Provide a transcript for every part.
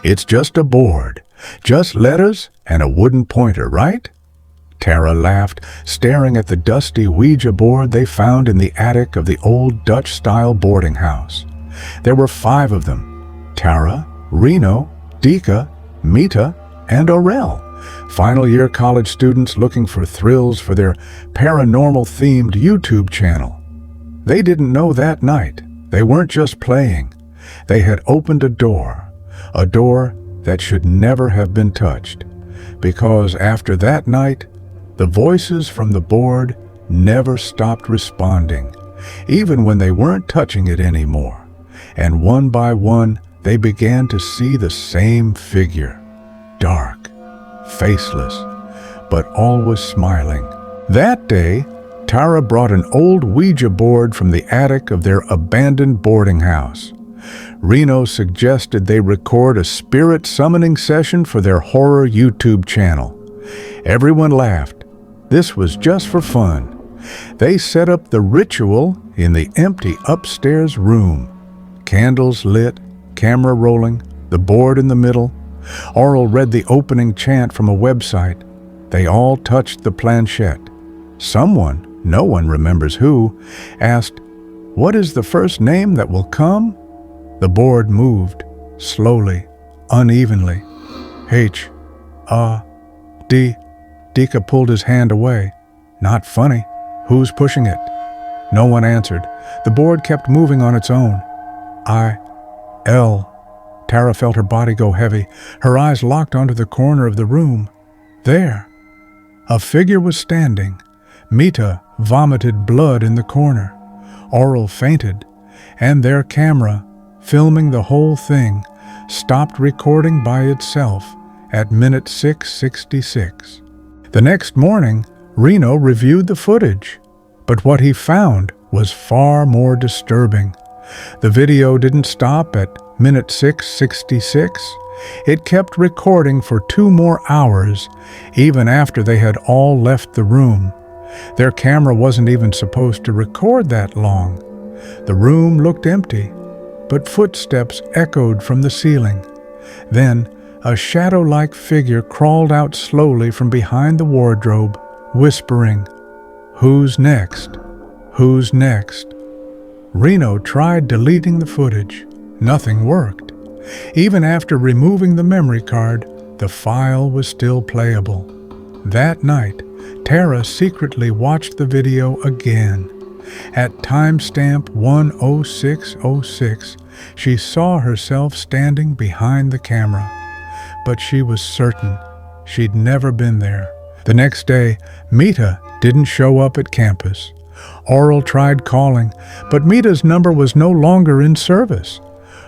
It's just a board, just letters and a wooden pointer, right? Tara laughed, staring at the dusty Ouija board they found in the attic of the old Dutch-style boarding house. There were 5 of them: Tara, Reno, Dika, Mita, and Aurel, final-year college students looking for thrills for their paranormal-themed YouTube channel. They didn't know that night they weren't just playing. They had opened a door that should never have been touched, because after that night, the voices from the board never stopped responding, even when they weren't touching it anymore. And one by one, they began to see the same figure, dark, faceless, but always smiling. That day, Tara brought an old Ouija board from the attic of their abandoned boarding house. Reno suggested they record a spirit summoning session for their horror YouTube channel. Everyone laughed. This was just for fun. They set up the ritual in the empty upstairs room. Candles lit, camera rolling, the board in the middle. Aurel read the opening chant from a website. They all touched the planchette. Someone, no one remembers who, asked, "What is the first name that will come?" The board moved, slowly, unevenly. H, D. Dika pulled his hand away. "Not funny. Who's pushing it?" No one answered. The board kept moving on its own. I, L. Tara felt her body go heavy. Her eyes locked onto the corner of the room. There, a figure was standing. Mita vomited blood in the corner. Aurel fainted, and their camera, filming the whole thing, stopped recording by itself at minute 6:66. The next morning, Reno reviewed the footage, but what he found was far more disturbing. The video didn't stop at minute 6:66. It kept recording for 2 more hours, even after they had all left the room. Their camera wasn't even supposed to record that long. The room looked empty, but footsteps echoed from the ceiling. Then, a shadow-like figure crawled out slowly from behind the wardrobe, whispering, "Who's next? Who's next?" Reno tried deleting the footage. Nothing worked. Even after removing the memory card, the file was still playable. That night, Tara secretly watched the video again. At timestamp 1:06:06, she saw herself standing behind the camera. But she was certain she'd never been there. The next day, Mita didn't show up at campus. Aurel tried calling, but Mita's number was no longer in service.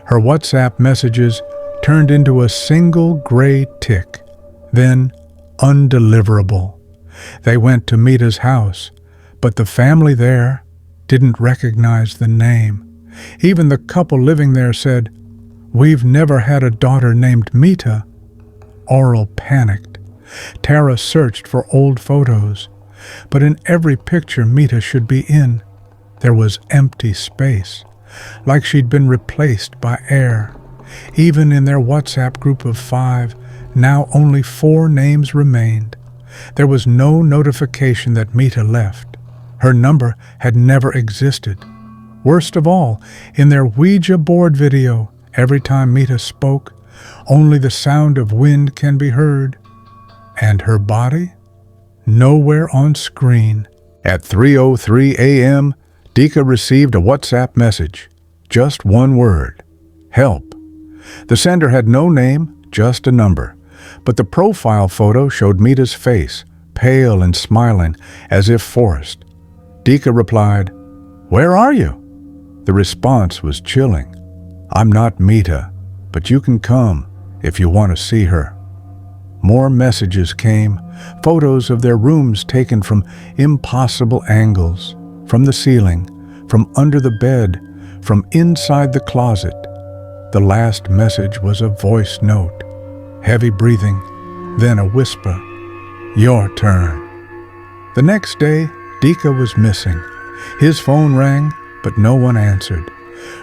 Her WhatsApp messages turned into a single gray tick, then undeliverable. They went to Mita's house, but the family there didn't recognize the name. Even the couple living there said, "We've never had a daughter named Mita." Aurel panicked. Tara searched for old photos, but in every picture Mita should be in, there was empty space, like she'd been replaced by air. Even in their WhatsApp group of 5, now only 4 names remained. There was no notification that Mita left. Her number had never existed. Worst of all, in their Ouija board video, every time Mita spoke, only the sound of wind can be heard. And her body? Nowhere on screen. At 3:03 a.m., Dika received a WhatsApp message. Just one word: help. The sender had no name, just a number. But the profile photo showed Mita's face, pale and smiling, as if forced. Dika replied, "Where are you?" The response was chilling. "I'm not Mita, but you can come if you want to see her." More messages came, photos of their rooms taken from impossible angles, from the ceiling, from under the bed, from inside the closet. The last message was a voice note, heavy breathing, then a whisper, "Your turn." The next day, Dika was missing. His phone rang, but no one answered.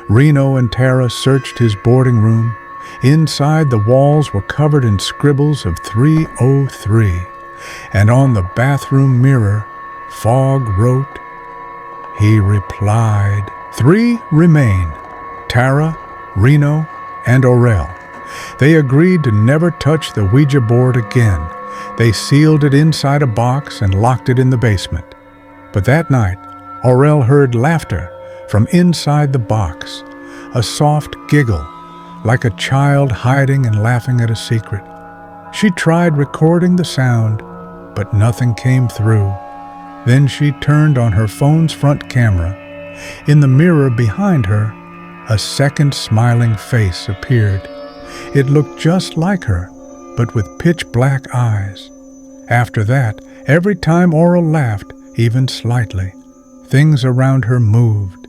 Reno and Tara searched his boarding room. Inside, the walls were covered in scribbles of 303, and on the bathroom mirror, Fogg wrote, he replied, 3 remain, Tara, Reno, and Aurel. They agreed to never touch the Ouija board again. They sealed it inside a box and locked it in the basement. But that night, Aurel heard laughter from inside the box, a soft giggle, like a child hiding and laughing at a secret. She tried recording the sound, but nothing came through. Then she turned on her phone's front camera. In the mirror behind her, a second smiling face appeared. It looked just like her, but with pitch-black eyes. After that, every time Aurel laughed, even slightly, things around her moved.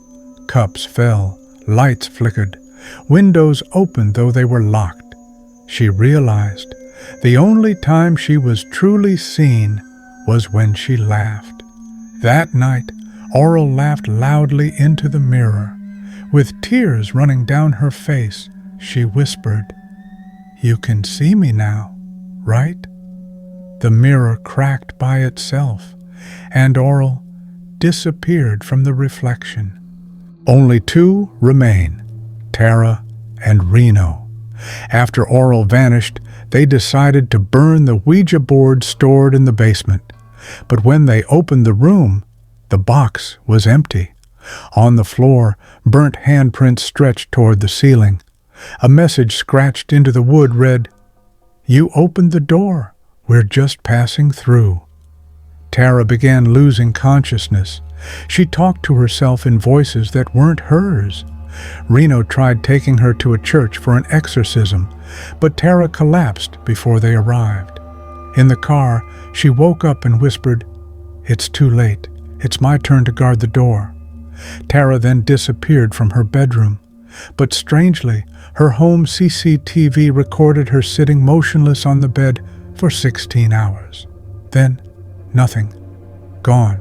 Cups fell, lights flickered, windows opened though they were locked. She realized the only time she was truly seen was when she laughed. That night, Aurel laughed loudly into the mirror. With tears running down her face, she whispered, "You can see me now, right?" The mirror cracked by itself, and Aurel disappeared from the reflection. Only 2 remain, Tara and Reno. After Aurel vanished, they decided to burn the Ouija board stored in the basement. But when they opened the room, the box was empty. On the floor, burnt handprints stretched toward the ceiling. A message scratched into the wood read, "You opened the door. We're just passing through." Tara began losing consciousness. She talked to herself in voices that weren't hers. Reno tried taking her to a church for an exorcism, but Tara collapsed before they arrived. In the car, she woke up and whispered, "It's too late. It's my turn to guard the door." Tara then disappeared from her bedroom. But strangely, her home CCTV recorded her sitting motionless on the bed for 16 hours. Then, nothing. Gone.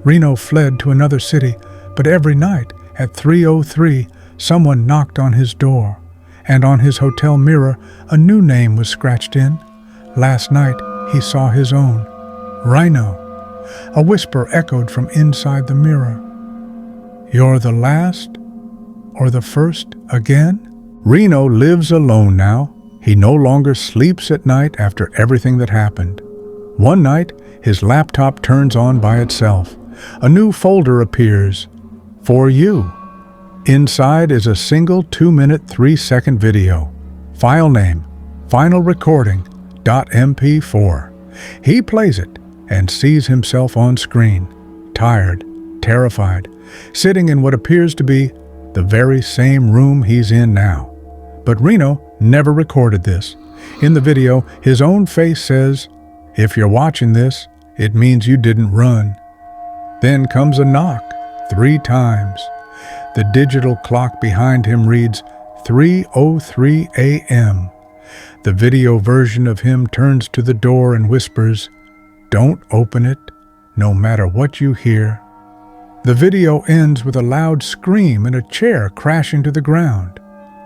Reno fled to another city, but every night at 3:03, someone knocked on his door, and on his hotel mirror, a new name was scratched in. Last night, he saw his own, Rhino. A whisper echoed from inside the mirror. "You're the last, or the first again?" Reno lives alone now. He no longer sleeps at night after everything that happened. One night, his laptop turns on by itself. A new folder appears. For you. Inside is a single 2-minute 3-second video. File name, final recording, .mp4. He plays it and sees himself on screen, tired, terrified, sitting in what appears to be the very same room he's in now. But Reno never recorded this. In the video, his own face says, "If you're watching this, it means you didn't run." Then comes a knock, 3 times. The digital clock behind him reads 3:03 a.m. The video version of him turns to the door and whispers, "Don't open it, no matter what you hear." The video ends with a loud scream and a chair crashing to the ground.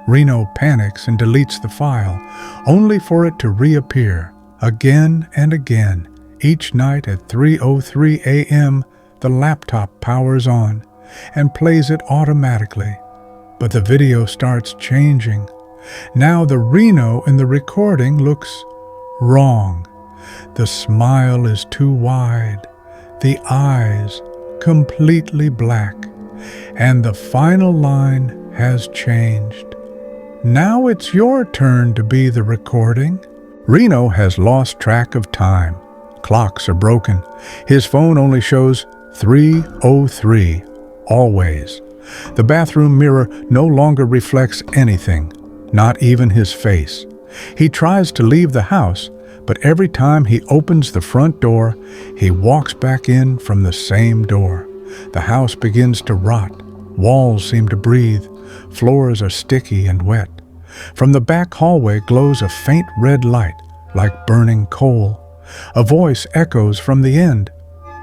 Reno panics and deletes the file, only for it to reappear again and again. Each night at 3:03 a.m., the laptop powers on and plays it automatically. But the video starts changing. Now the Reno in the recording looks wrong. The smile is too wide, the eyes completely black, and the final line has changed. Now it's your turn to be the recording. Reno has lost track of time. Clocks are broken. His phone only shows 3:03, always. The bathroom mirror no longer reflects anything, not even his face. He tries to leave the house, but every time he opens the front door, he walks back in from the same door. The house begins to rot. Walls seem to breathe. Floors are sticky and wet. From the back hallway glows a faint red light, like burning coal. A voice echoes from the end.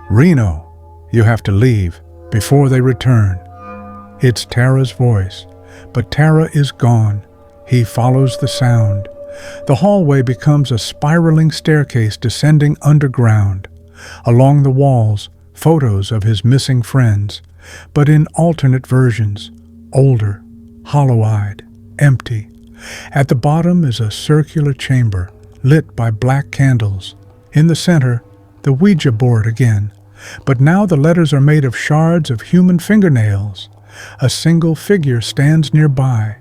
"Reno, you have to leave before they return." It's Tara's voice, but Tara is gone. He follows the sound. The hallway becomes a spiraling staircase descending underground. Along the walls, photos of his missing friends, but in alternate versions, older, hollow-eyed, empty. At the bottom is a circular chamber, lit by black candles. In the center, the Ouija board again, but now the letters are made of shards of human fingernails. A single figure stands nearby.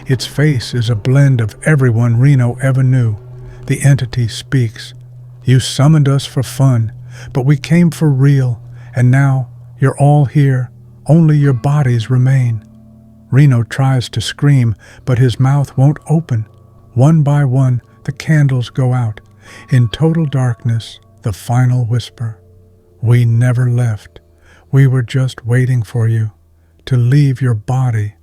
Its face is a blend of everyone Reno ever knew. The entity speaks. You summoned us for fun, but we came for real, and now you're all here. Only your bodies remain. Reno tries to scream, but his mouth won't open. One by one, the candles go out. In total darkness, the final whisper. We never left. We were just waiting for you to leave your body